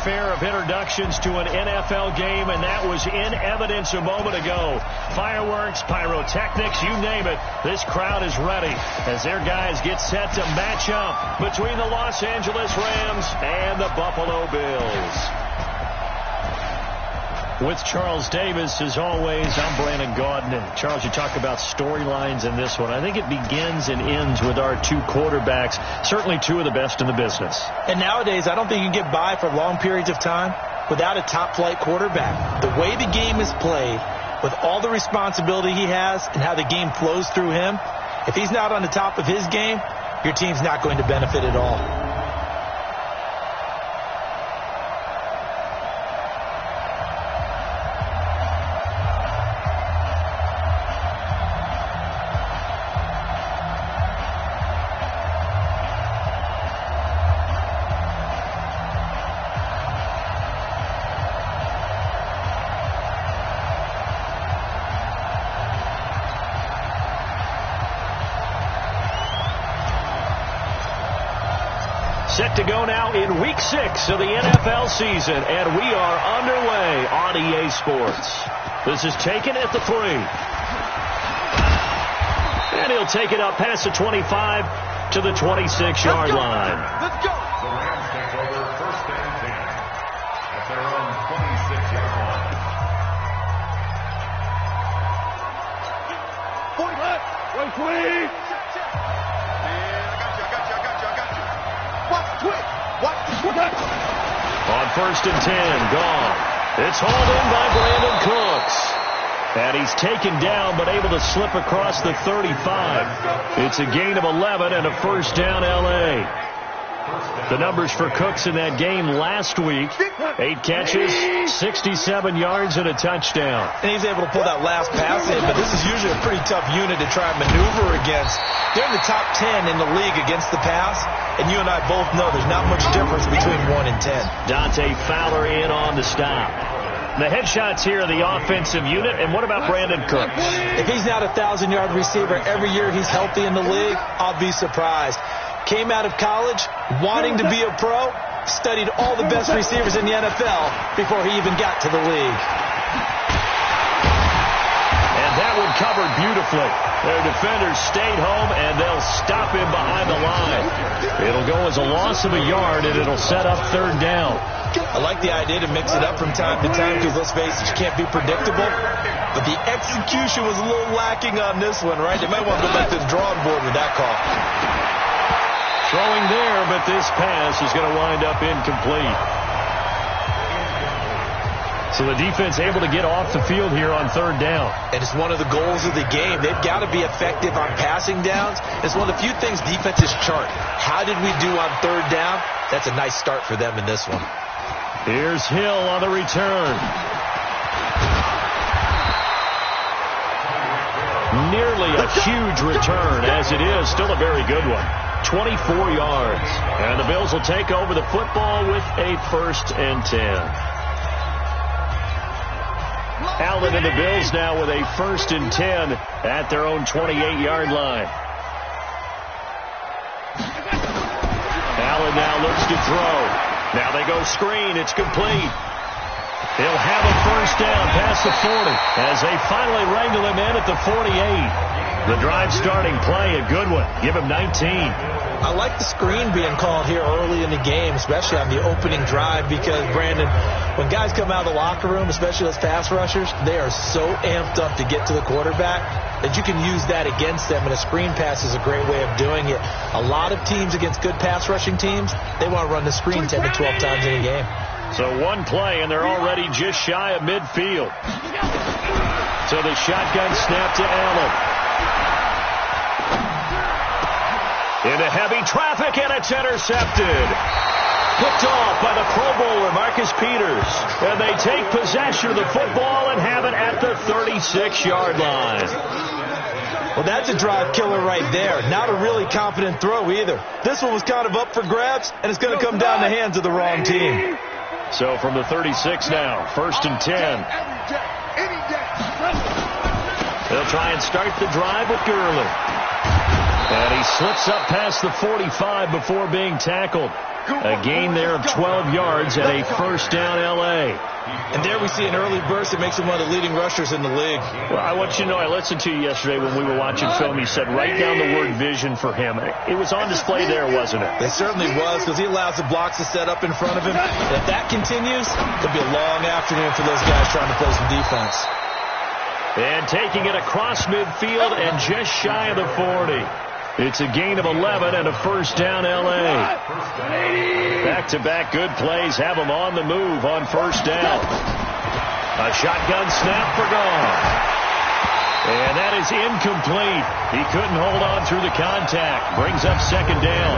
fanfare of introductions to an NFL game, and that was in evidence a moment ago. Fireworks, pyrotechnics, you name it. This crowd is ready as their guys get set to match up between the Los Angeles Rams and the Buffalo Bills. With Charles Davis, as always, I'm Brandon Gaudin. And Charles, you talk about storylines in this one. I think it begins and ends with our two quarterbacks, certainly two of the best in the business. And nowadays, I don't think you can get by for long periods of time without a top-flight quarterback. The way the game is played, with all the responsibility he has and how the game flows through him, if he's not on the top of his game, your team's not going to benefit at all. Set to go now in Week 6 of the NFL season, and we are underway on EA Sports. This is taken at the 3. And he'll take it up past the 25 to the 26-yard line. Let's go. The Rams take over first and 10 at their own 26-yard line. 40 left. Wait, quick. On first and 10, gone. It's hauled in by Brandon Cooks. And he's taken down but able to slip across the 35. It's a gain of 11 and a first down L.A. The numbers for Cooks in that game last week: 8 catches, 67 yards, and a touchdown. And he's able to pull that last pass in, but this is usually a pretty tough unit to try and maneuver against. They're in the top 10 in the league against the pass, and you and I both know there's not much difference between 1 and 10. Dante Fowler in on the stop. The headshots here of the offensive unit, and what about Brandon Cooks? If he's not a 1,000-yard receiver every year he's healthy in the league, I'll be surprised. Came out of college wanting to be a pro, studied all the best receivers in the NFL before he even got to the league. And that one covered beautifully. Their defenders stayed home, and they'll stop him behind the line. It'll go as a loss of a yard, and it'll set up third down. I like the idea to mix it up from time to time because, let's face it, you can't be predictable. But the execution was a little lacking on this one, right? They might want to go back to the drawing board with that call. Throwing there, but this pass is going to wind up incomplete. So the defense able to get off the field here on third down. And it's one of the goals of the game. They've got to be effective on passing downs. It's one of the few things defenses chart. How did we do on third down? That's a nice start for them in this one. Here's Hill on the return. Nearly a huge return, as it is still a very good one. 24 yards. And the Bills will take over the football with a first and 10. Allen and the Bills now with a first and 10 at their own 28-yard line. Allen now looks to throw. Now they go screen. It's complete. He'll have a first down past the 40 as they finally wrangle him in at the 48. The drive starting play, a good one. Give him 19. I like the screen being called here early in the game, especially on the opening drive, because, Brandon, when guys come out of the locker room, especially those pass rushers, they are so amped up to get to the quarterback that you can use that against them, and a screen pass is a great way of doing it. A lot of teams against good pass rushing teams, they want to run the screen 10 to 12 times in a game. So one play, and they're already just shy of midfield. So the shotgun snap to Allen. Into heavy traffic, and it's intercepted. Picked off by the Pro Bowler, Marcus Peters. And they take possession of the football and have it at the 36-yard line. Well, that's a drive killer right there. Not a really confident throw either. This one was kind of up for grabs, and it's going to come down the hands of the wrong team. So from the 36 now, first and 10. They'll try and start the drive with Gurley. And he slips up past the 45 before being tackled. A gain there of 12 yards and a first down L.A. And there we see an early burst that makes him one of the leading rushers in the league. Well, I want you to know, I listened to you yesterday when we were watching film. You said write down the word vision for him. It was on display there, wasn't it? It certainly was, because he allows the blocks to set up in front of him. And if that continues, it'll be a long afternoon for those guys trying to play some defense. And taking it across midfield and just shy of the 40. It's a gain of 11 and a first down L.A. Back-to-back good plays have them on the move on first down. A shotgun snap for Goff. And that is incomplete. He couldn't hold on through the contact. Brings up second down.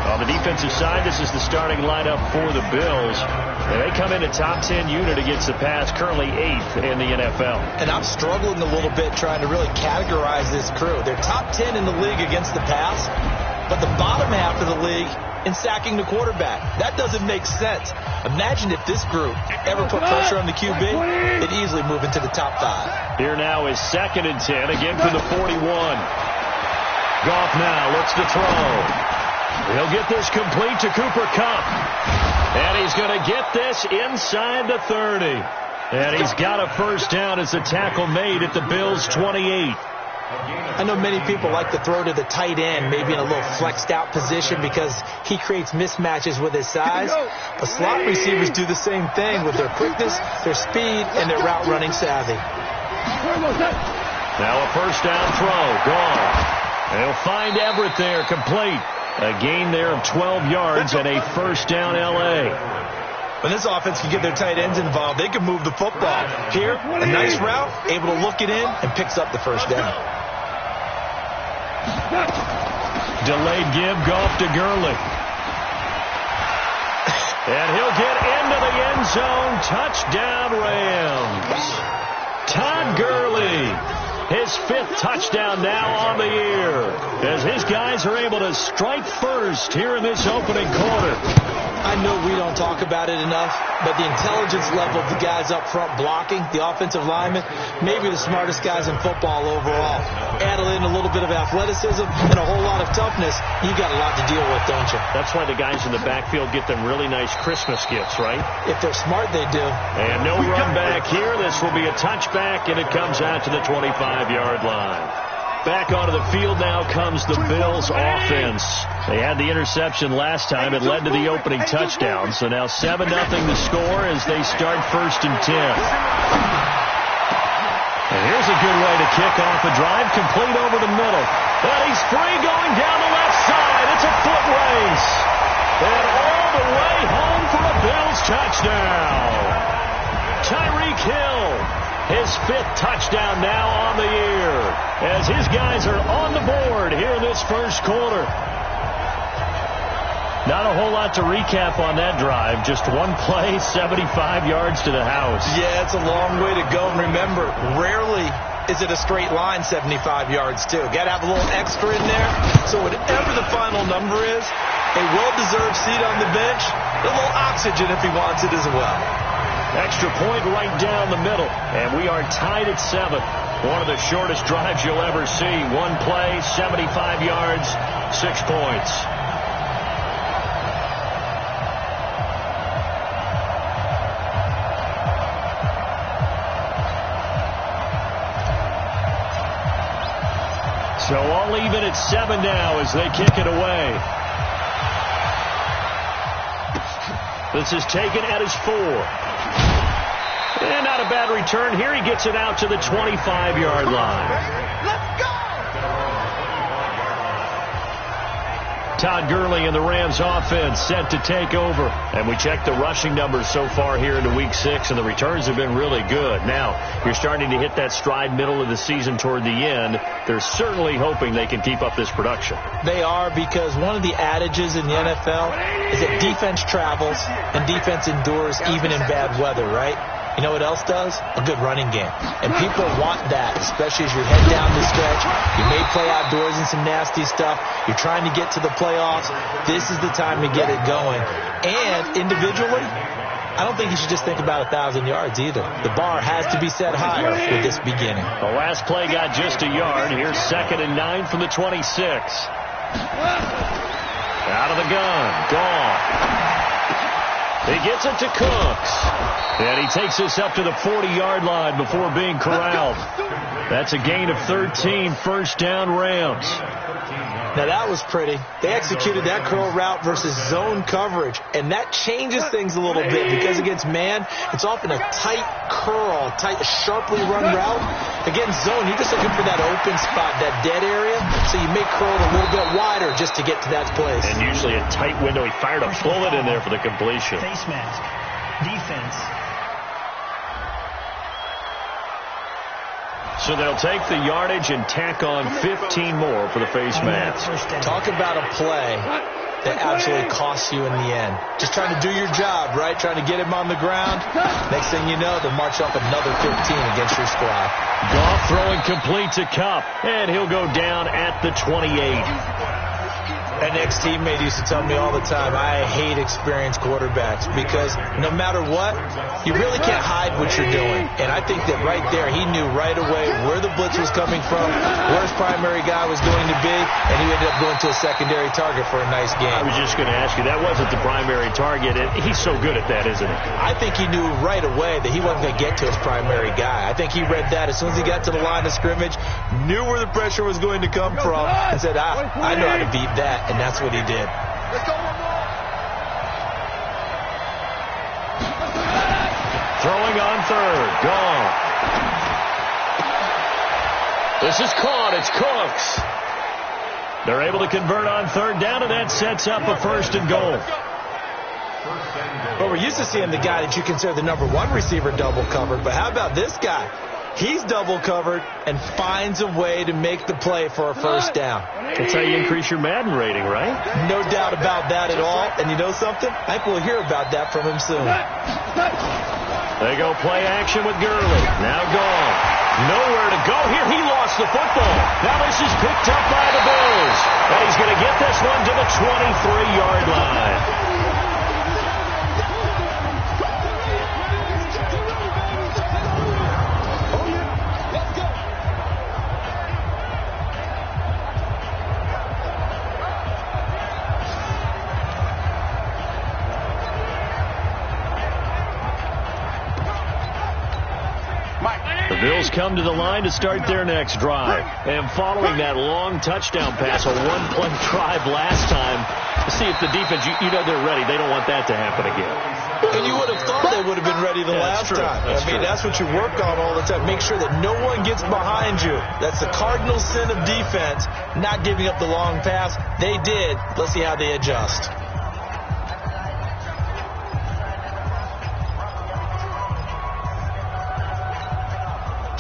On the defensive side, this is the starting lineup for the Bills. And they come in a top 10 unit against the pass, currently 8th in the NFL. And I'm struggling a little bit trying to really categorize this crew. They're top 10 in the league against the pass, but the bottom half of the league in sacking the quarterback. That doesn't make sense. Imagine if this group ever put pressure on the QB, they'd easily move into the top 5. Here now is 2nd and 10, again from the 41. Goff now looks to throw. He'll get this complete to Cooper Kupp. And he's going to get this inside the 30. And he's got a first down as the tackle made at the Bills' 28. I know many people like to throw to the tight end, maybe in a little flexed out position because he creates mismatches with his size. But slot receivers do the same thing with their quickness, their speed, and their route running savvy. Now a first down throw. Gone. They'll find Everett there, complete. A gain there of 12 yards and a first down L.A. When this offense can get their tight ends involved, they can move the football. Here, a nice route, able to look it in, and picks up the first down. Delayed give, Goff to Gurley. And he'll get into the end zone. Touchdown, Rams. Todd Gurley. His 5th touchdown now on the year, as his guys are able to strike first here in this opening quarter. I know we don't talk about it enough, but the intelligence level of the guys up front blocking, the offensive linemen, maybe the smartest guys in football overall. Add in a little bit of athleticism and a whole lot of toughness, you got a lot to deal with, don't you? That's why the guys in the backfield get them really nice Christmas gifts, right? If they're smart, they do. And no run back here. This will be a touchback, and it comes out to the 25-yard line. Back onto the field now comes the Bills offense. They had the interception last time. It led to the opening touchdown. So now 7-0 the score as they start 1st and 10. And here's a good way to kick off a drive, complete over the middle. And he's free going down the left side. It's a foot race. And all the way home for a Bills touchdown. Tyreek Hill. His 5th touchdown now on the year as his guys are on the board here in this first quarter. Not a whole lot to recap on that drive. Just one play, 75 yards to the house. Yeah, it's a long way to go. And remember, rarely is it a straight line 75 yards, too. Got to have a little extra in there. So whatever the final number is, a well-deserved seat on the bench, a little oxygen if he wants it as well. Extra point right down the middle, and we are tied at 7. One of the shortest drives you'll ever see. One play, 75 yards, 6 points. So all even at 7 now as they kick it away. This is taken at his 4. And not a bad return here. He gets it out to the 25-yard line. Let's go! Todd Gurley and the Rams offense set to take over. And we checked the rushing numbers so far here into Week 6, and the returns have been really good. Now, you're starting to hit that stride middle of the season toward the end. They're certainly hoping they can keep up this production. They are, because one of the adages in the NFL is that defense travels and defense endures even in bad weather, right? You know what else does? A good running game. And people want that, especially as you head down the stretch. You may play outdoors in some nasty stuff. You're trying to get to the playoffs. This is the time to get it going. And individually, I don't think you should just think about 1,000 yards either. The bar has to be set higher with this beginning. The last play got just a yard. Here's 2nd and 9 from the 26. Out of the gun. Gone. He gets it to Cooks. And he takes us up to the 40-yard line before being corralled. That's a gain of 13, first down Rams. Now that was pretty. They executed that curl route versus zone coverage, and that changes things a little bit because against man, it's often a tight curl, tight, sharply run route. Against zone, you're just looking for that open spot, that dead area, so you make curl a little bit wider just to get to that place. And usually a tight window. He fired a bullet in there for the completion. Face mask. Defense. So they'll take the yardage and tack on 15 more for the face mask. Talk about a play that absolutely costs you in the end. Just trying to do your job, right? Trying to get him on the ground. Next thing you know, they'll march up another 15 against your squad. Goff throwing complete to Kupp, and he'll go down at the 28. An ex-teammate used to tell me all the time, I hate experienced quarterbacks because no matter what, you really can't hide what you're doing. And I think that right there, he knew right away where the blitz was coming from, where his primary guy was going to be, and he ended up going to a secondary target for a nice game. I was just going to ask you, that wasn't the primary target. He's so good at that, isn't he? I think he knew right away that he wasn't going to get to his primary guy. I think he read that as soon as he got to the line of scrimmage, knew where the pressure was going to come from, and said, I know how to beat that. And that's what he did. Throwing on third. Gone. This is caught. It's Cooks. They're able to convert on third down, and that sets up a 1st and goal. Well, we're used to seeing the guy that you consider the #1 receiver double covered, but how about this guy? He's double covered and finds a way to make the play for a 1st down. That's how you increase your Madden rating, right? No doubt about that at all. And you know something? I think we'll hear about that from him soon. They go play action with Gurley. Now gone. Nowhere to go here. He lost the football. Now this is picked up by the Bills. And he's going to get this one to the 23-yard line. The Bills come to the line to start their next drive. And following that long touchdown pass, a one-play drive last time, to see if the defense, you know they're ready. They don't want that to happen again. And you would have thought they would have been ready the last time. That's what you work on all the time. Make sure that no one gets behind you. That's the cardinal sin of defense, not giving up the long pass. They did. Let's see how they adjust.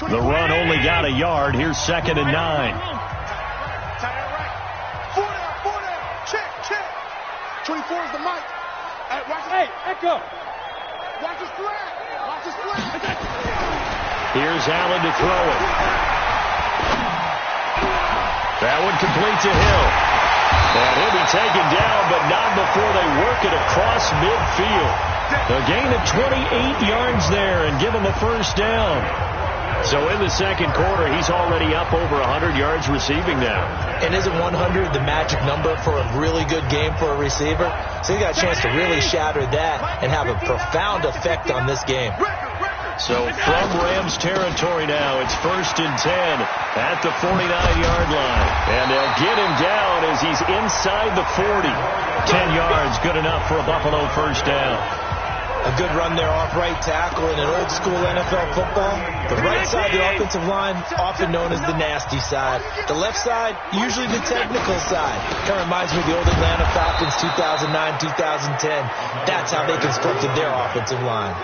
The run only got a yard. Here's 2nd and 9. Four down. Check. 24 is the mic. Hey, Echo. Watch his flag. Here's Allen to throw it. That one complete to Hill. And he'll be taken down, but not before they work it across midfield. A gain of 28 yards there and give him a 1st down. So in the second quarter, he's already up over 100 yards receiving now. And isn't 100 the magic number for a really good game for a receiver? So he got a chance to really shatter that and have a profound effect on this game. So from Rams territory now, it's 1st and 10 at the 49-yard line. And they'll get him down as he's inside the 40. 10 yards, good enough for a Buffalo 1st down. A good run there off right tackle in an old-school NFL football. The right side of the offensive line, often known as the nasty side. The left side, usually the technical side. Kind of reminds me of the old Atlanta Falcons 2009, 2010. That's how they constructed their offensive line.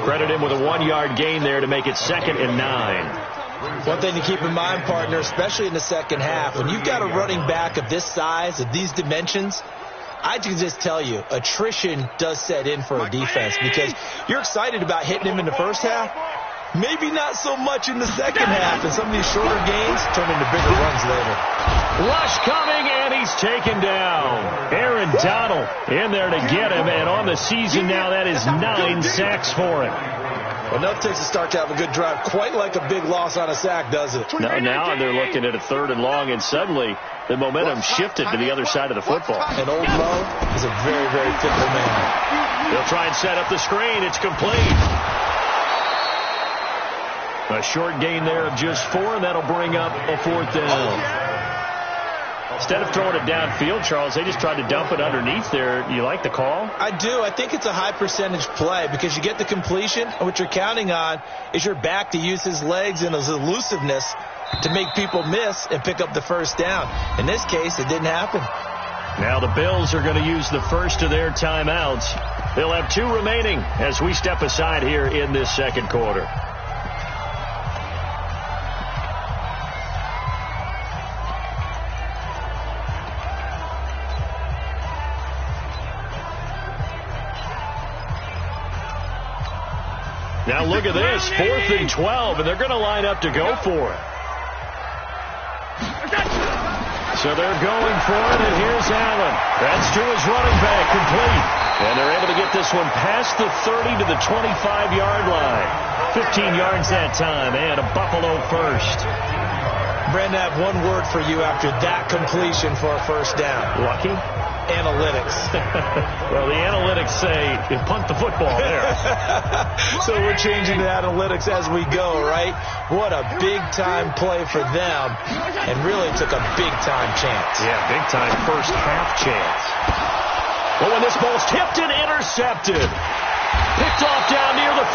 Credit him with a 1-yard gain there to make it 2nd and 9. One thing to keep in mind, partner, especially in the second half, when you've got a running back of this size, of these dimensions, I can just tell you, attrition does set in for a defense because you're excited about hitting him in the first half. Maybe not so much in the second half, and some of these shorter gains turn into bigger runs later. Rush coming, and he's taken down. Aaron Donald in there to get him, and on the season now, that is 9 sacks for him. Well, enough takes a start to have a good drive, quite like a big loss on a sack, does it? Now they're looking at a 3rd and long, and suddenly the momentum shifted to the other side of the football. And old Mo is a very, very fickle man. They'll try and set up the screen. It's complete. A short gain there of just 4, and that'll bring up a 4th down. Instead of throwing it downfield, Charles, they just tried to dump it underneath there. You like the call? I do. I think it's a high percentage play because you get the completion, and what you're counting on is your back to use his legs and his elusiveness to make people miss and pick up the 1st down. In this case, it didn't happen. Now the Bills are going to use the first of their timeouts. They'll have 2 remaining as we step aside here in this second quarter. Now look at this, 4th and 12, and they're going to line up to go for it. So they're going for it, and here's Allen. That's to his running back, complete. And they're able to get this one past the 30 to the 25-yard line. 15 yards that time, and a Buffalo first. Brandon, I have one word for you after that completion for a 1st down. Lucky? Analytics. Well, the analytics say you punt the football there. So we're changing the analytics as we go, right? What a big-time play for them, and really took a big-time chance. Yeah, big-time first half chance. Well, when this ball's tipped and intercepted. Picked off down near the 5,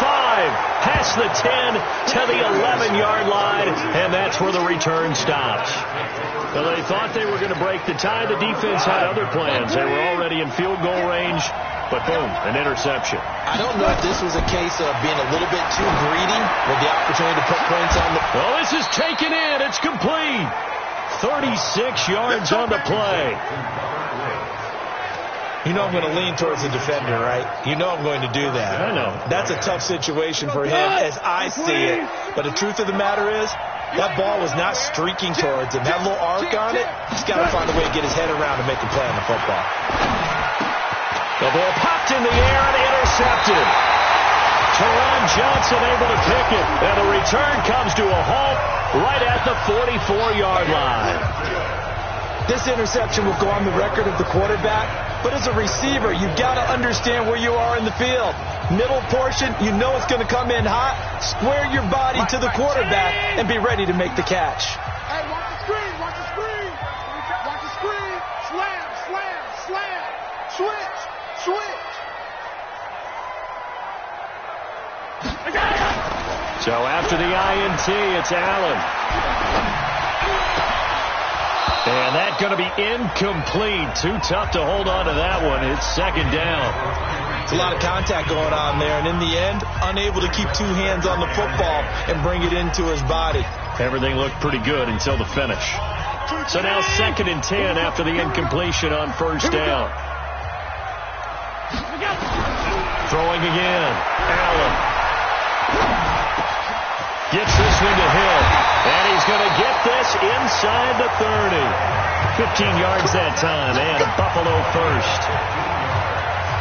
past the 10 to the 11-yard line, and that's where the return stops. Well, they thought they were going to break the tie. The defense had other plans. They were already in field goal range, but boom, an interception. I don't know if this was a case of being a little bit too greedy with the opportunity to put points on the... Well, this is taken in. It's complete. 36 yards on the play. You know I'm going to lean towards the defender, right? You know I'm going to do that. I know. That's a tough situation for him as I see it. But the truth of the matter is, that ball was not streaking towards him. That little arc on it, he's got to find a way to get his head around and make a play on the football. The ball popped in the air and intercepted. Teron Johnson able to pick it. And the return comes to a halt right at the 44-yard line. This interception will go on the record of the quarterback, but as a receiver, you've got to understand where you are in the field. Middle portion, you know it's going to come in hot. Square your body to the quarterback and be ready to make the catch. Hey, watch the screen, watch the screen. Watch the screen. Slam, slam, slam. Switch, switch. So after the INT, it's Allen. And that's going to be incomplete. Too tough to hold on to that one. It's 2nd down. It's a lot of contact going on there, and in the end, unable to keep 2 hands on the football and bring it into his body. Everything looked pretty good until the finish. So now 2nd and 10 after the incompletion on 1st down. Throwing again. Allen. Gets this one to Hill. And he's going to get this inside the 30. 15 yards that time, and a Buffalo first.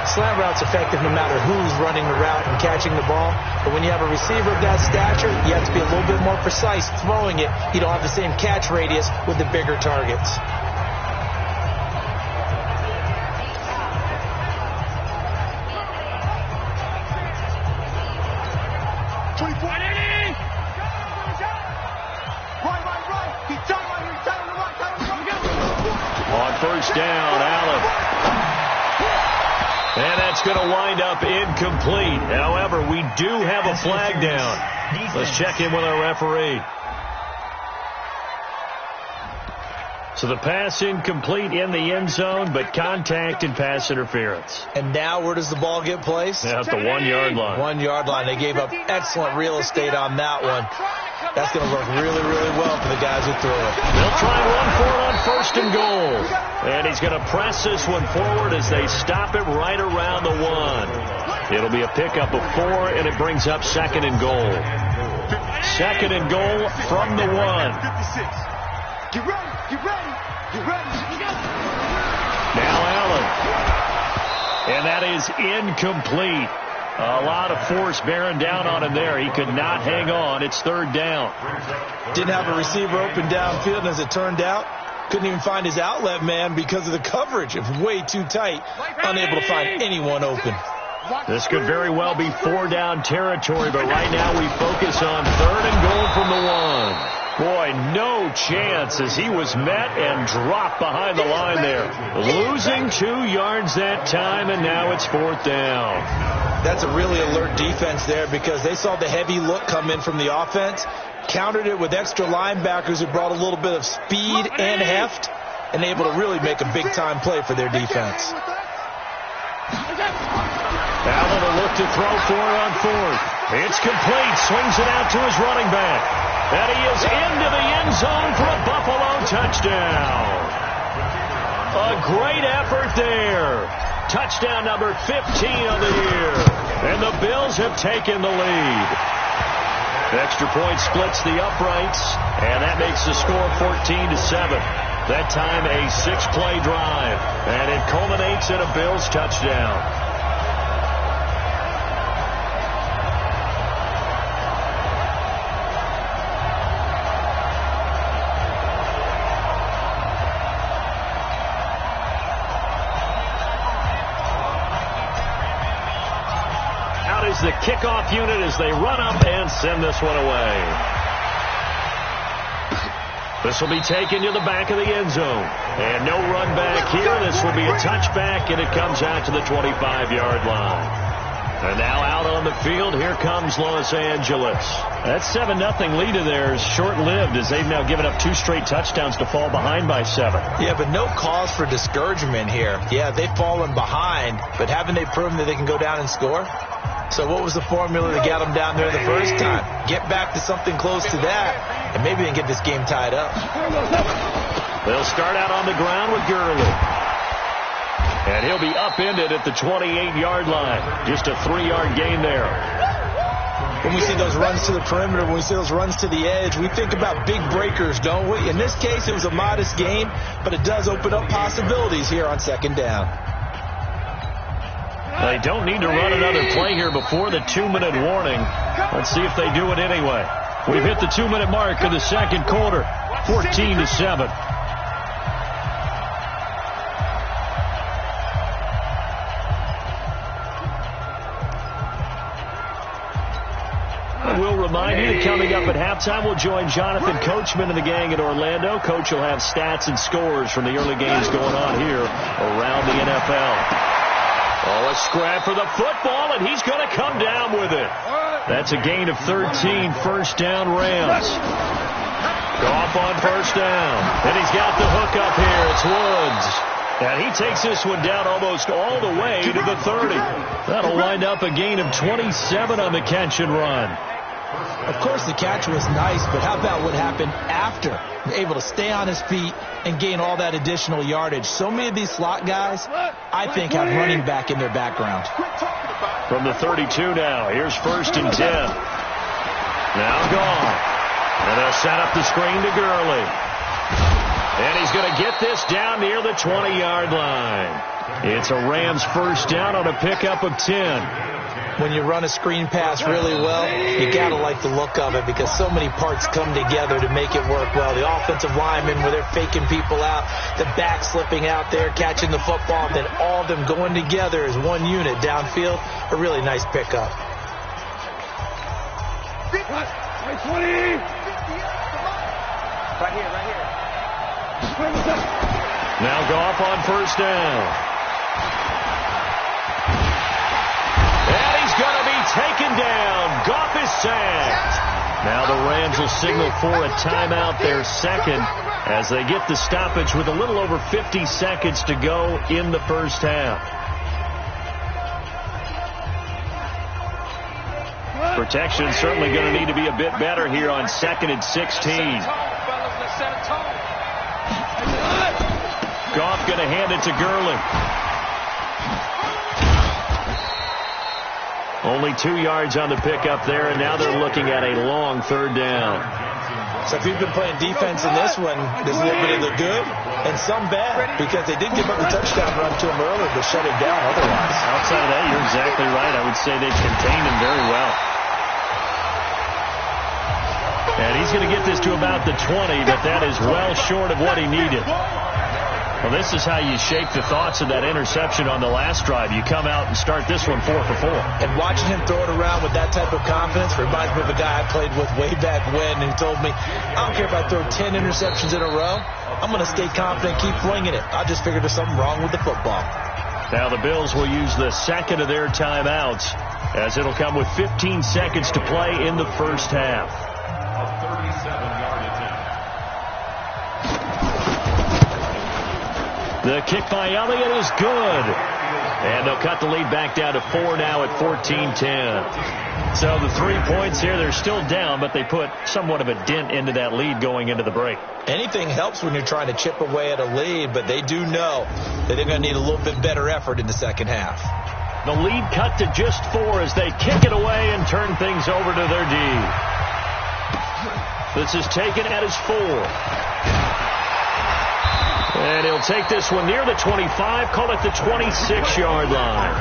Slant route's effective no matter who's running the route and catching the ball. But when you have a receiver of that stature, you have to be a little bit more precise throwing it. You don't have the same catch radius with the bigger targets. On 1st down, Allen. And that's going to wind up incomplete. However, we do have a flag down. Let's check in with our referee. So the pass incomplete in the end zone, but contact and pass interference. And now where does the ball get placed? At the 1-yard line. 1-yard line. They gave up excellent real estate on that one. That's going to work really, really well for the guys who threw it. They'll try and run for it on 1st and goal. And he's going to press this one forward as they stop it right around the 1. It'll be a pickup of 4, and it brings up 2nd and goal. Second and goal from the 1. Get ready, get ready, get ready. Now Allen. And that is incomplete. A lot of force bearing down on him there. He could not hang on. It's third down. Didn't have a receiver open downfield, and as it turned out, couldn't even find his outlet man because of the coverage. It was way too tight. Unable to find anyone open. This could very well be 4-down territory, but right now we focus on third and goal from the 1. Boy, no chance as he was met and dropped behind the line there. Losing 2 yards that time, and now it's 4th down. That's a really alert defense there because they saw the heavy look come in from the offense, countered it with extra linebackers who brought a little bit of speed and heft, and able to really make a big-time play for their defense. Allen will look to throw for it on 4th. It's complete. Swings it out to his running back. And he is into the end zone for a Buffalo touchdown. A great effort there. Touchdown number 15 of the year. And the Bills have taken the lead. The extra point splits the uprights, and that makes the score 14-7. That time a 6-play drive, and it culminates in a Bills touchdown. The kickoff unit as they run up and send this one away. This will be taken to the back of the end zone. And no run back here. This will be a touchback, and it comes out to the 25-yard line. And now out on the field, here comes Los Angeles. That 7-0 lead of theirs short-lived as they've now given up 2 straight touchdowns to fall behind by 7. Yeah, but no cause for discouragement here. Yeah, they've fallen behind, but haven't they proven that they can go down and score? So what was the formula to get them down there the first time? Get back to something close to that, and maybe they can get this game tied up. They'll start out on the ground with Gurley. And he'll be upended at the 28-yard line. Just a 3-yard gain there. When we see those runs to the perimeter, when we see those runs to the edge, we think about big breakers, don't we? In this case, it was a modest gain, but it does open up possibilities here on second down. They don't need to run another play here before the 2-minute warning. Let's see if they do it anyway. We've hit the 2-minute mark of the second quarter, 14-7. We'll remind you that coming up at halftime, we'll join Jonathan Coachman and the gang in Orlando. Coach will have stats and scores from the early games going on here around the NFL. Oh, a scrap for the football, and he's going to come down with it. That's a gain of 13, first down Rams. Goff on first down, and he's got the hook up here. It's Woods. And he takes this one down almost all the way to the 30. That'll wind up a gain of 27 on the catch and run. Of course, the catch was nice, but how about what happened after? Able to stay on his feet and gain all that additional yardage. So many of these slot guys, I think, have running back in their background. From the 32 now, here's first and 10. Now gone. And they'll set up the screen to Gurley. And he's going to get this down near the 20-yard line. It's a Rams first down on a pickup of 10. When you run a screen pass really well, you got to like the look of it because so many parts come together to make it work well. The offensive linemen, where they're faking people out, the back slipping out there, catching the football, then all of them going together as one unit downfield. A really nice pickup. 20. Right here. Now Goff on first down. And he's going to be taken down. Goff is sacked. Now the Rams will signal for a timeout, their second, as they get the stoppage with a little over 50 seconds to go in the first half. Protection certainly going to need to be a bit better here on 2nd and 16. Goff going to hand it to Gurley. Only 2 yards on the pickup there, and now they're looking at a long third down. So if you've been playing defense in this one, there's a little bit of the good and some bad, because they did give up a touchdown run to him earlier, but shut it down otherwise. Outside of that, you're exactly right. I would say they've contained him very well. And he's going to get this to about the 20, but that is well short of what he needed. Well, this is how you shake the thoughts of that interception on the last drive. You come out and start this one 4 for 4. And watching him throw it around with that type of confidence reminds me of a guy I played with way back when, and he told me, I don't care if I throw 10 interceptions in a row. I'm going to stay confident, keep flinging it. I just figured there's something wrong with the football. Now the Bills will use the second of their timeouts, as it'll come with 15 seconds to play in the first half. A 37-yard attempt. The kick by Elliott is good. And they'll cut the lead back down to 4 now at 14-10. So the 3 points here, they're still down, but they put somewhat of a dent into that lead going into the break. Anything helps when you're trying to chip away at a lead, but they do know that they're going to need a little bit better effort in the second half. The lead cut to just 4 as they kick it away and turn things over to their D. This is taken at his 4. And he'll take this one near the 25, call it the 26-yard line.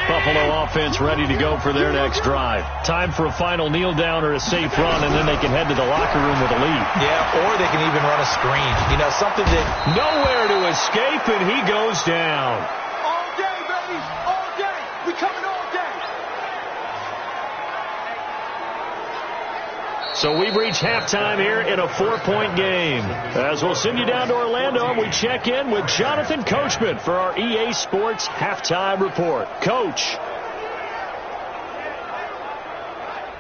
Buffalo offense ready to go for their next drive. Time for a final kneel down or a safe run, and then they can head to the locker room with a lead. Yeah, or they can even run a screen. You know, something that... Nowhere to escape, and he goes down. All day, baby. All day. We coming all day. So we've reached halftime here in a 4-point game. As we'll send you down to Orlando, and we check in with Jonathan Coachman for our EA Sports Halftime Report. Coach.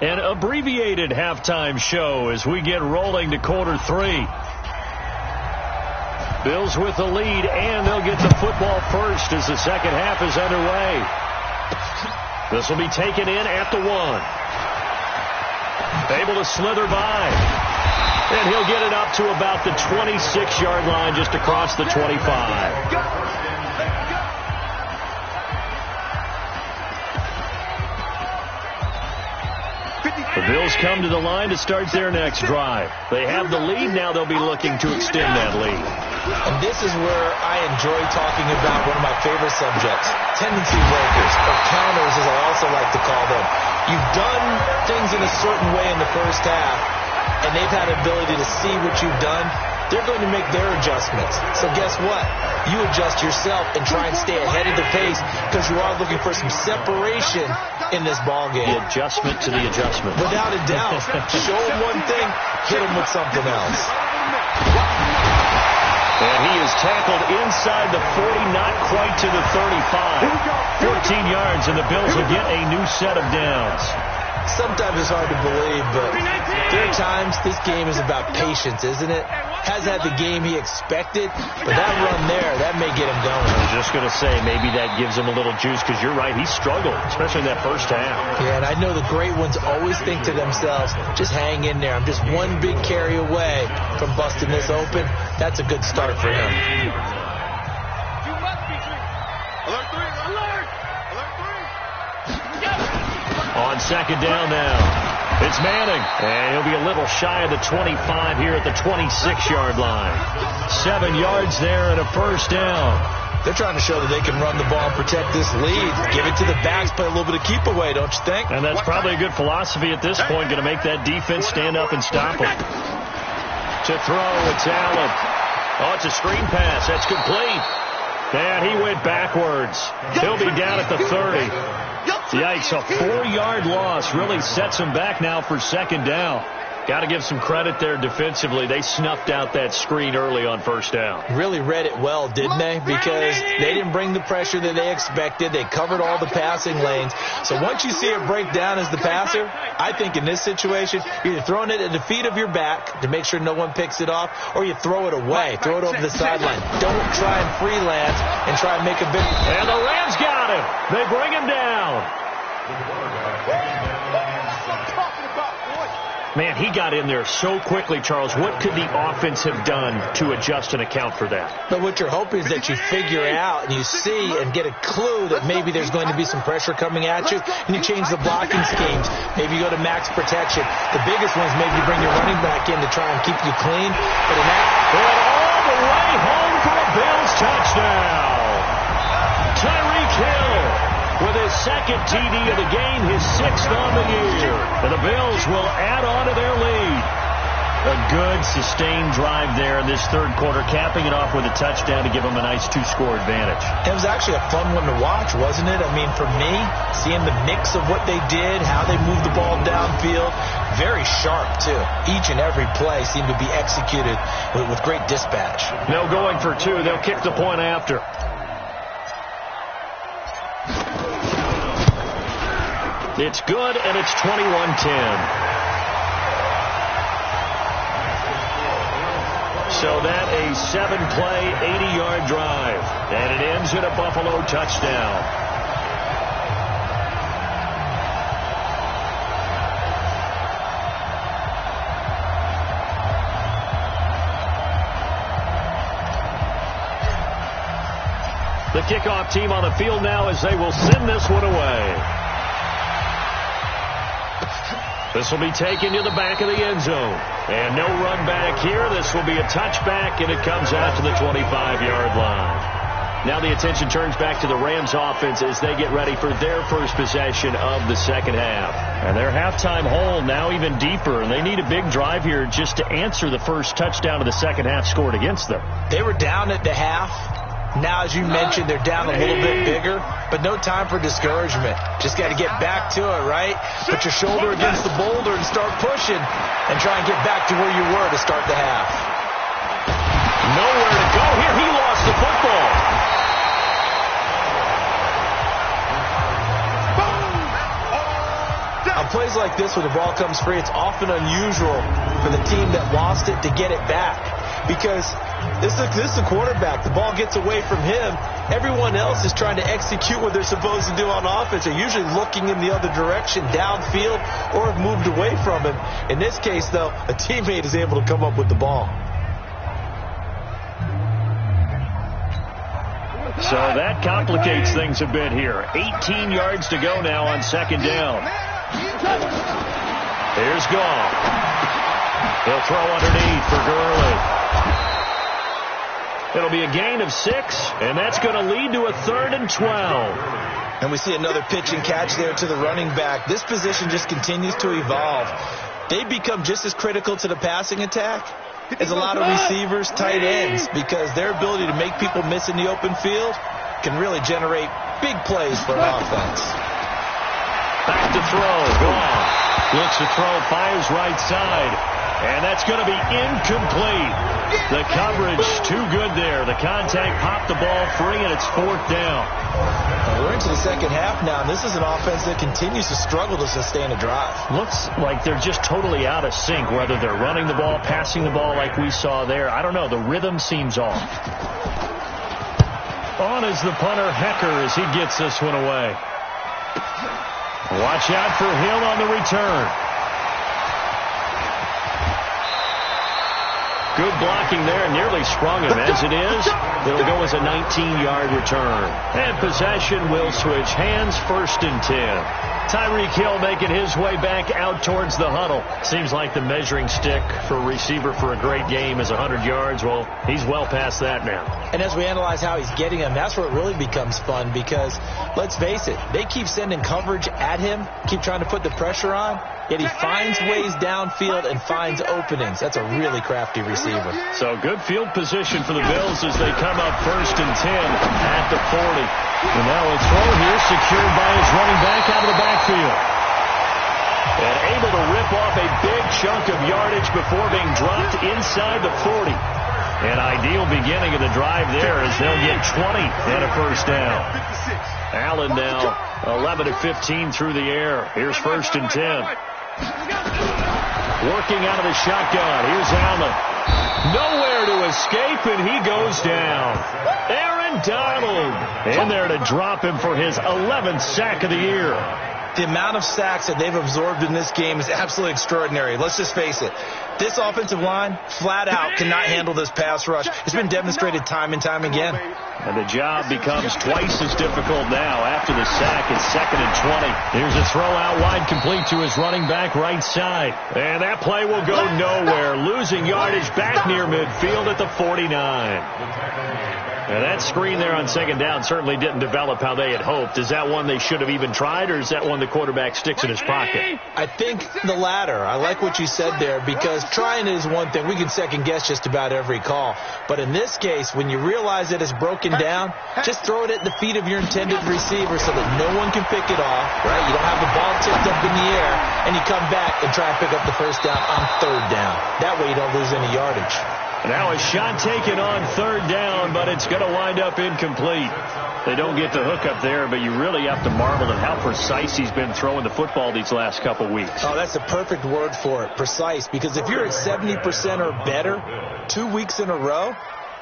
An abbreviated halftime show as we get rolling to quarter 3. Bills with the lead, and they'll get the football first as the second half is underway. This will be taken in at the 1. Able to slither by. And he'll get it up to about the 26-yard line just across the 25. The Bills come to the line to start their next drive. They have the lead. Now they'll be looking to extend that lead. And this is where I enjoy talking about one of my favorite subjects, tendency breakers, or counters as I also like to call them. You've done things in a certain way in the first half, and they've had ability to see what you've done. They're going to make their adjustments. So guess what? You adjust yourself and try and stay ahead of the pace because you are looking for some separation in this ball game. The adjustment to the adjustment. Without a doubt. Show them one thing, hit them with something else. And he is tackled inside the 40, not quite to the 35. 14 yards, and the Bills will get a new set of downs. Sometimes it's hard to believe, but there are times this game is about patience, isn't it? Has had the game he expected, but that run there, that may get him going. I was just going to say, maybe that gives him a little juice, because you're right, he struggled, especially in that first half. Yeah, and I know the great ones always think to themselves, just hang in there. I'm just one big carry away from busting this open. That's a good start for him. Alert 3, alert! Alert 3! On second down now. It's Manning, and he'll be a little shy of the 25 here at the 26-yard line. 7 yards there and a first down. They're trying to show that they can run the ball and protect this lead. Give it to the backs, play a little bit of keep away, don't you think? And that's probably a good philosophy at this point, going to make that defense stand up and stop them. To throw, it's Allen. Oh, it's a screen pass. That's complete. And he went backwards. He'll be down at the 30. Yikes, a 4-yard loss really sets him back now for second down. Got to give some credit there defensively. They snuffed out that screen early on first down. Really read it well, didn't they? Because they didn't bring the pressure that they expected. They covered all the passing lanes. So once you see it break down as the passer, I think in this situation, you're either throwing it at the feet of your back to make sure no one picks it off, or you throw it away. Throw it over the sideline. Don't try and freelance and try and make a big... And the Rams got him. They bring him down. Man, he got in there so quickly, Charles. What could the offense have done to adjust and account for that? But what you're hoping is that you figure out and you see and get a clue that maybe there's going to be some pressure coming at you, and you change the blocking schemes. Maybe you go to max protection. The biggest one is maybe you bring your running back in to try and keep you clean. But in that, all the way home for a Bills touchdown. Tyreek Hill with his second TD of the game, his 6th on the year. And the Bills will add on to their lead. A good, sustained drive there in this third quarter, capping it off with a touchdown to give them a nice 2-score advantage. It was actually a fun one to watch, wasn't it? I mean, for me, seeing the mix of what they did, how they moved the ball downfield, very sharp, too. Each and every play seemed to be executed with great dispatch. No going for 2. They'll kick the point after. It's good, and it's 21-10. So that a 7-play, 80-yard drive. And it ends in a Buffalo touchdown. The kickoff team on the field now as they will send this one away. This will be taken to the back of the end zone. And no run back here. This will be a touchback, and it comes out to the 25-yard line. Now the attention turns back to the Rams offense as they get ready for their first possession of the second half. And their halftime hole now even deeper, and they need a big drive here just to answer the first touchdown of the second half scored against them. They were down at the half. Now, as you mentioned, they're down a little bit bigger, but no time for discouragement. Just got to get back to it, right? Put your shoulder against the boulder and start pushing and try and get back to where you were to start the half. Nowhere to go here. He lost the football. On plays like this where the ball comes free, it's often unusual for the team that lost it to get it back because this is the quarterback. The ball gets away from him. Everyone else is trying to execute what they're supposed to do on offense. They're usually looking in the other direction, downfield, or have moved away from him. In this case, though, a teammate is able to come up with the ball. So that complicates things a bit here. 18 yards to go now on second down. Here's Goff. He'll throw underneath for Gurley. It'll be a gain of 6, and that's going to lead to a 3rd and 12. And we see another pitch and catch there to the running back. This position just continues to evolve. They become just as critical to the passing attack as a lot of receivers, tight ends, because their ability to make people miss in the open field can really generate big plays for an offense. Back to throw. Goff looks to throw, fires right side. And that's going to be incomplete. The coverage too good there. The contact popped the ball free, and it's 4th down. We're into the second half now, and this is an offense that continues to struggle to sustain a drive. Looks like they're just totally out of sync, whether they're running the ball, passing the ball like we saw there. I don't know. The rhythm seems off. On is the punter, Hecker, as he gets this one away. Watch out for Hill on the return. Good blocking there, nearly sprung him. As it is, it'll go as a 19-yard return. And possession will switch hands, 1st and 10. Tyreek Hill making his way back out towards the huddle. Seems like the measuring stick for a receiver for a great game is 100 yards. Well, he's well past that now. And as we analyze how he's getting them, that's where it really becomes fun because, let's face it, they keep sending coverage at him, keep trying to put the pressure on, yet he finds ways downfield and finds openings. That's a really crafty receiver. So good field position for the Bills as they come up 1st and 10 at the 40. And now a throw here secured by his running back out of the backfield. And able to rip off a big chunk of yardage before being dropped inside the 40. An ideal beginning of the drive there as they'll get 20 and a 1st down. Allen now 11 of 15 through the air. Here's 1st and 10. Working out of the shotgun. Here's Allen. Nowhere to escape, and he goes down. Aaron Donald in there to drop him for his 11th sack of the year. The amount of sacks that they've absorbed in this game is absolutely extraordinary. Let's just face it. This offensive line, flat out, cannot handle this pass rush. It's been demonstrated time and time again. And the job becomes twice as difficult now after the sack. It's 2nd and 20. Here's a throw out wide, complete to his running back right side. And that play will go nowhere. Losing yardage back near midfield at the 49. And that screen there on 2nd down certainly didn't develop how they had hoped. Is that one they should have even tried, or is that one the quarterback sticks in his pocket? I think the latter. I like what you said there, because trying is one thing. We can second guess just about every call. But in this case, when you realize that it's broken down, just throw it at the feet of your intended receiver so that no one can pick it off, right? You don't have the ball tipped up in the air, and you come back and try and pick up the first down on 3rd down. That way you don't lose any yardage. Now a shot taken on 3rd down, but it's going to wind up incomplete. They don't get the hook up there, but you really have to marvel at how precise he's been throwing the football these last couple weeks. Oh, that's the perfect word for it, precise, because if you're at 70% or better 2 weeks in a row,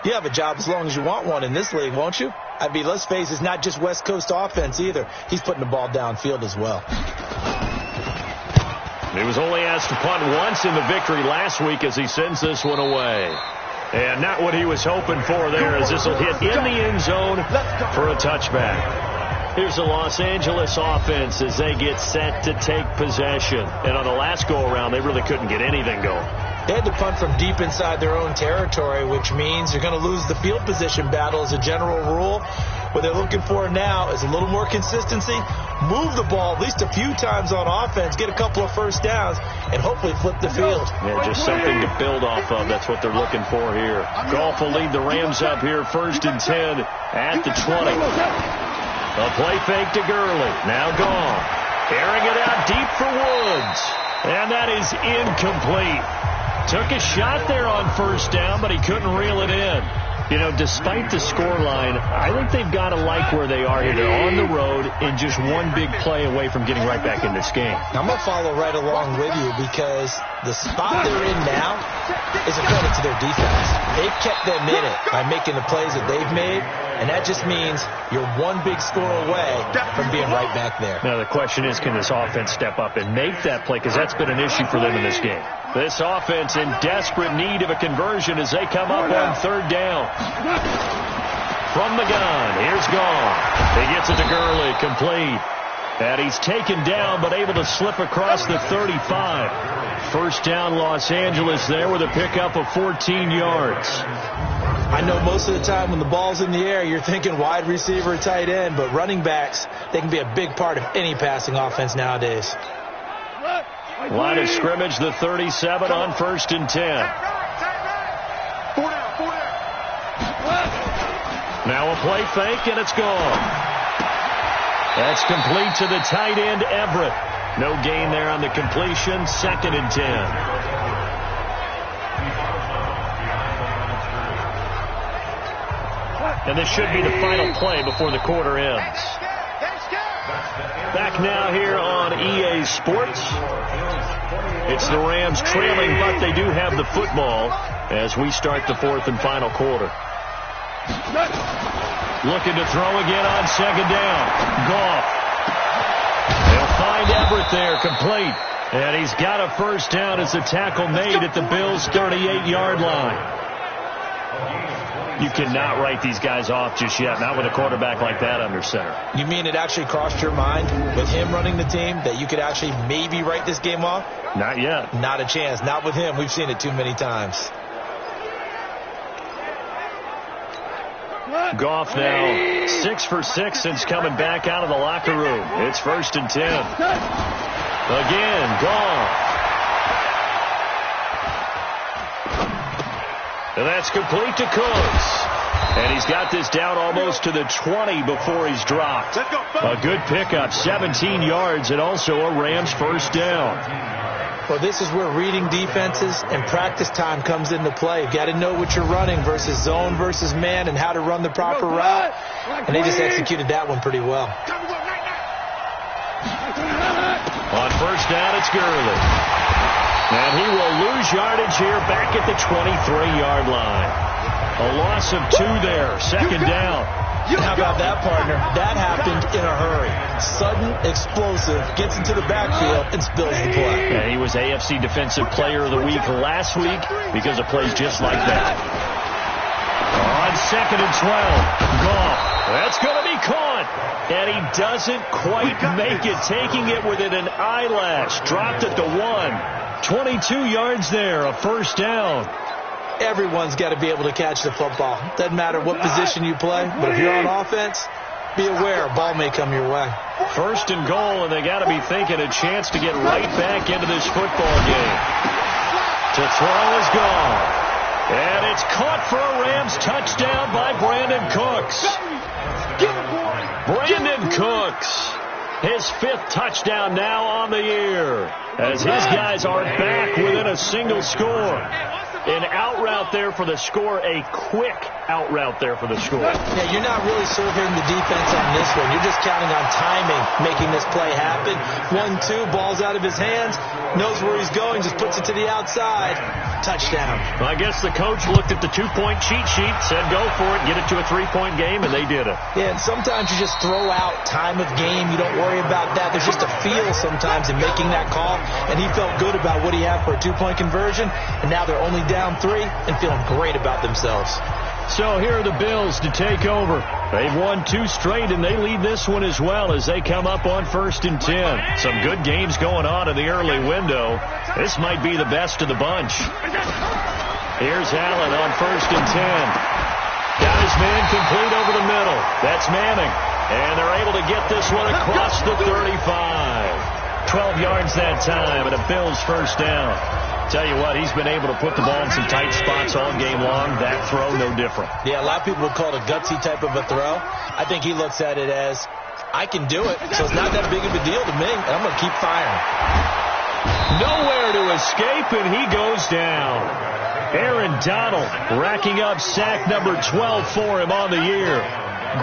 you have a job as long as you want one in this league, won't you? I mean, let's face it, it's not just West Coast offense either. He's putting the ball downfield as well. He was only asked to punt once in the victory last week as he sends this one away. And not what he was hoping for there, as this will hit in the end zone for a touchback. Here's the Los Angeles offense as they get set to take possession. And on the last go-around, they really couldn't get anything going. They had to punt from deep inside their own territory, which means you're going to lose the field position battle as a general rule. What they're looking for now is a little more consistency, move the ball at least a few times on offense, get a couple of first downs, and hopefully flip the field. Yeah, just something to build off of. That's what they're looking for here. Goff will lead the Rams up here 1st and 10 at the 20. A play fake to Gurley. Now Goff airing it out deep for Woods. And that is incomplete. Took a shot there on 1st down, but he couldn't reel it in. You know, despite the scoreline, I think they've got to like where they are here. They're on the road and just one big play away from getting right back in this game. I'm going to follow right along with you, because the spot they're in now is a credit to their defense. They've kept them in it by making the plays that they've made, and that just means you're one big score away from being right back there. Now, the question is, can this offense step up and make that play? Because that's been an issue for them in this game. This offense in desperate need of a conversion as they come up on 3rd down. From the gun, here's Goff. He gets it to Gurley, complete. And he's taken down, but able to slip across the 35. 1st down, Los Angeles there with a pickup of 14 yards. I know most of the time when the ball's in the air, you're thinking wide receiver, tight end, but running backs, they can be a big part of any passing offense nowadays. Line of scrimmage, the 37 on 1st and 10. Now a play fake, and it's gone. That's complete to the tight end, Everett. No gain there on the completion, 2nd and 10. And this should be the final play before the quarter ends. Back now here on EA Sports. It's the Rams trailing, but they do have the football as we start the 4th and final quarter. Looking to throw again on 2nd down. Goff. They'll find Everett there, complete. And he's got a 1st down as the tackle made at the Bills' 38-yard line. You cannot write these guys off just yet, not with a quarterback like that under center. You mean it actually crossed your mind with him running the team that you could actually maybe write this game off? Not yet. Not a chance. Not with him. We've seen it too many times. Goff now 6 for 6 since coming back out of the locker room. It's 1st and 10. Again, Goff. And that's complete to Cooks. And he's got this down almost to the 20 before he's dropped. A good pickup, 17 yards, and also a Rams 1st down. Well, this is where reading defenses and practice time comes into play. You've got to know what you're running versus zone versus man and how to run the proper route. And they just executed that one pretty well. On 1st down, it's Gurley. And he will lose yardage here back at the 23-yard line. A loss of 2 there. Second down. How about that, partner? That happened in a hurry. Sudden, explosive, gets into the backfield, and spills the play. Yeah, he was AFC Defensive Player of the Week last week because of plays just like that. On 2nd and 12, Goff. That's going to be caught. And he doesn't quite make it, taking it within an eyelash. Dropped at the 1. 22 yards there, a first down. Everyone's got to be able to catch the football. Doesn't matter what position you play, but if you're on offense, be aware a ball may come your way. First and goal, and they got to be thinking a chance to get right back into this football game. To throw is gone. And it's caught for a Rams touchdown by Brandon Cooks. Brandon Cooks, his 5th touchdown now on the year, as his guys are back within a single score. An out route there for the score, a quick out route there for the score. Yeah, you're not really surveying the defense on this one. You're just counting on timing, making this play happen. 1-2, ball's out of his hands, knows where he's going, just puts it to the outside. Touchdown. Well, I guess the coach looked at the 2-point cheat sheet, said go for it, get it to a 3-point game, and they did it. Yeah, and sometimes you just throw out time of game. You don't worry about that. There's just a feel sometimes in making that call, and he felt good about what he had for a 2-point conversion, and now they're only down 3 and feeling great about themselves. So here are the Bills to take over. They've won 2 straight, and they lead this one as well as they come up on 1st and 10. Some good games going on in the early window. This might be the best of the bunch. Here's Allen on 1st and 10. Got his man complete over the middle. That's Manning. And they're able to get this one across the 35. 12 yards that time, and a Bills first down. Tell you what, he's been able to put the ball in some tight spots all game long. That throw, no different. Yeah, a lot of people would call it a gutsy type of a throw. I think he looks at it as, I can do it, so it's not that big of a deal to me, and I'm going to keep firing. Nowhere to escape, and he goes down. Aaron Donald racking up sack number 12 for him on the year.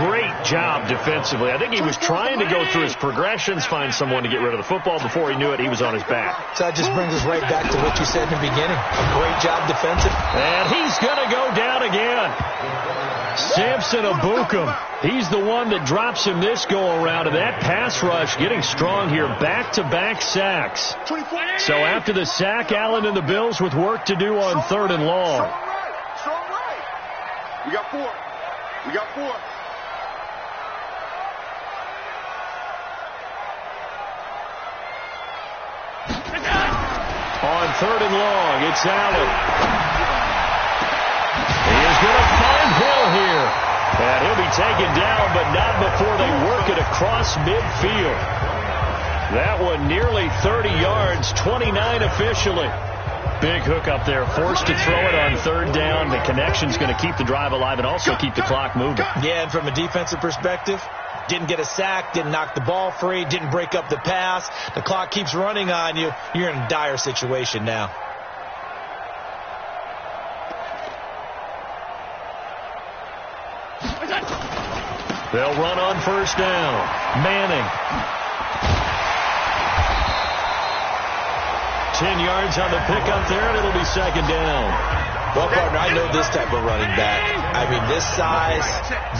Great job defensively. I think he was trying to go through his progressions, find someone to get rid of the football. Before he knew it, he was on his back. So that just brings us right back to what you said in the beginning. A great job defensive. And he's going to go down again. Samson Abukum. He's the one that drops him this go-around. And that pass rush getting strong here. Back-to-back sacks. So after the sack, Allen and the Bills with work to do on 3rd and long. Strong right. We got 4. We got 4. On 3rd and long, it's Allen. He is going to find Hill here. And he'll be taken down, but not before they work it across midfield. That one nearly 30 yards, 29 officially. Big hook up there, forced to throw it on 3rd down. The connection's going to keep the drive alive and also keep the clock moving. Yeah, and from a defensive perspective, didn't get a sack, didn't knock the ball free, didn't break up the pass. The clock keeps running on you. You're in a dire situation now. They'll run on 1st down. Manning. 10 yards on the pickup there, and it'll be 2nd down. Well, partner, I know this type of running back. I mean, this size,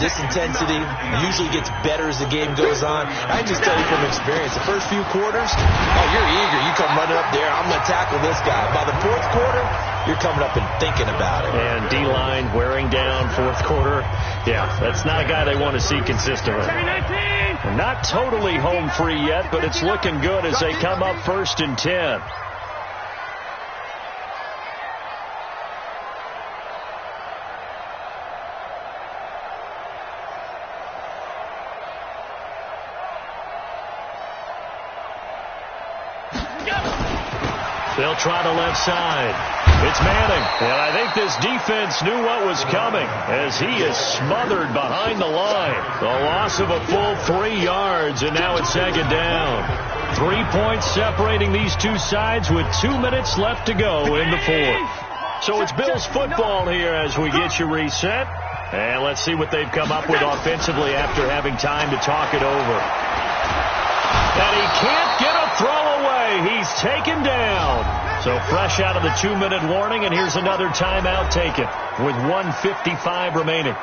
this intensity usually gets better as the game goes on. I just tell you from experience, the first few quarters, oh, you're eager. You come running up there. I'm going to tackle this guy. By the 4th quarter, you're coming up and thinking about it. And D-line wearing down 4th quarter. Yeah, that's not a guy they want to see consistently. Not totally home free yet, but it's looking good as they come up 1st and 10. They'll try the left side. It's Manning. And I think this defense knew what was coming as he is smothered behind the line. The loss of a full 3 yards, and now it's 2nd down. 3 points separating these two sides with 2 minutes left to go in the 4th. So it's Bills football here as we get you reset. And let's see what they've come up with offensively after having time to talk it over. And he can't get a throw away. He's taken down. So fresh out of the 2-minute warning, and here's another timeout taken with 1:55 remaining.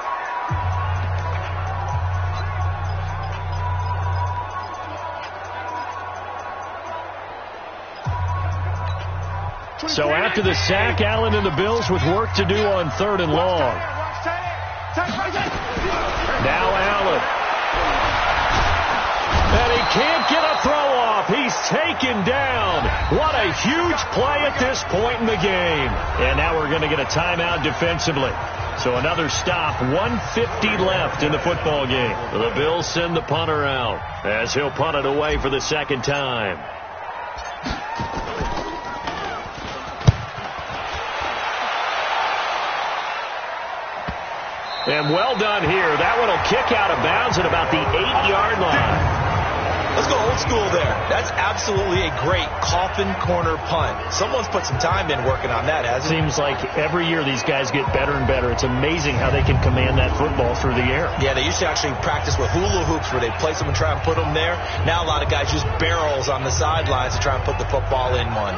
So after the sack, Allen and the Bills with work to do on 3rd and long. Now Allen. And he can't get a throw off. He's taken down. What a huge play at this point in the game. And now we're going to get a timeout defensively. So another stop, 1:50 left in the football game. The Bills send the punter out as he'll punt it away for the second time. And well done here. That one will kick out of bounds at about the 8-yard line. Let's go old school there. That's absolutely a great coffin corner punt. Someone's put some time in working on that, hasn't it? Seems like every year these guys get better and better. It's amazing how they can command that football through the air. Yeah, they used to actually practice with hula hoops where they place them and try and put them there. Now a lot of guys use barrels on the sidelines to try and put the football in one.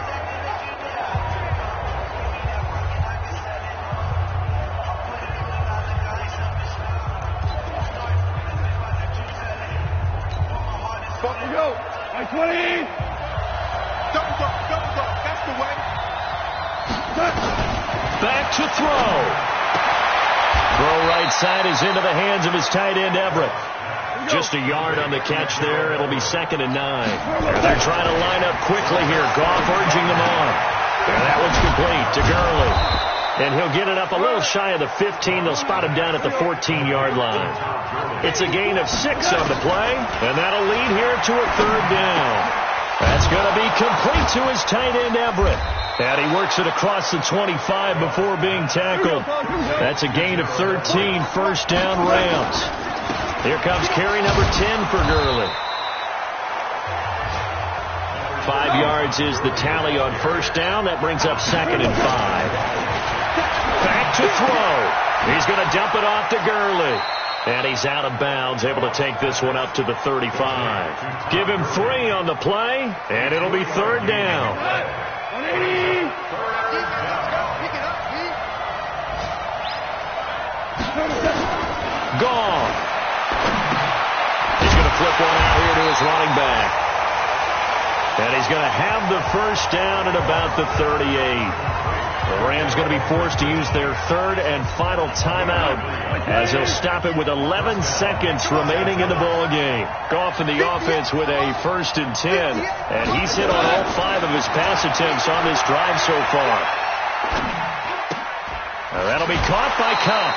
Like 20. Double dog. That's the way. Back to throw. Throw right side is into the hands of his tight end, Everett. Just a yard on the catch there. It'll be 2nd and 9. They're trying to line up quickly here. Goff urging them on. And that one's complete to Gurley. And he'll get it up a little shy of the 15. They'll spot him down at the 14-yard line. It's a gain of 6 on the play, and that'll lead here to a 3rd down. That's going to be complete to his tight end, Everett. And he works it across the 25 before being tackled. That's a gain of 13, 1st down Rams. Here comes carry number 10 for Gurley. 5 yards is the tally on 1st down. That brings up 2nd and 5. Back to throw. He's going to dump it off to Gurley. And he's out of bounds, able to take this one up to the 35. Give him 3 on the play, and it'll be 3rd down. Gone. He's going to flip one out here to his running back. And he's going to have the 1st down at about the 38. The Rams going to be forced to use their 3rd and final timeout as they'll stop it with 11 seconds remaining in the ball game. Goff in the offense with a 1st and 10, and he's hit on all 5 of his pass attempts on this drive so far. That'll be caught by Kupp.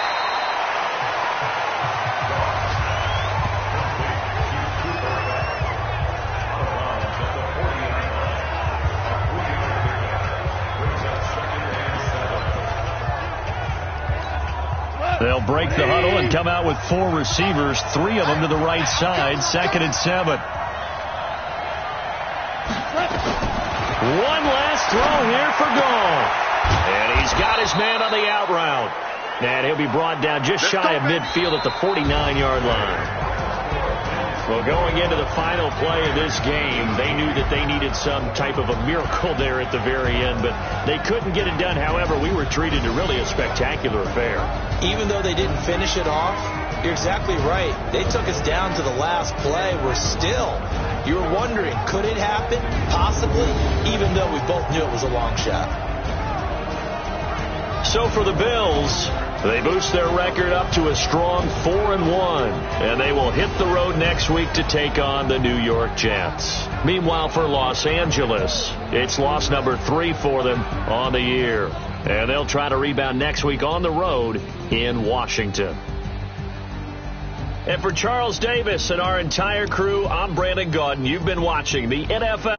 They'll break the huddle and come out with 4 receivers, 3 of them to the right side, 2nd and 7. One last throw here for Goff. And he's got his man on the out route. And he'll be brought down just shy of midfield at the 49-yard line. Well, going into the final play of this game, they knew that they needed some type of a miracle there at the very end, but they couldn't get it done. However, we were treated to really a spectacular affair. Even though they didn't finish it off, you're exactly right. They took us down to the last play. You were wondering, could it happen? Possibly, even though we both knew it was a long shot. So for the Bills, they boost their record up to a strong 4-1, and they will hit the road next week to take on the New York Jets. Meanwhile, for Los Angeles, it's loss number 3 for them on the year, and they'll try to rebound next week on the road in Washington. And for Charles Davis and our entire crew, I'm Brandon Gaudin. You've been watching the NFL.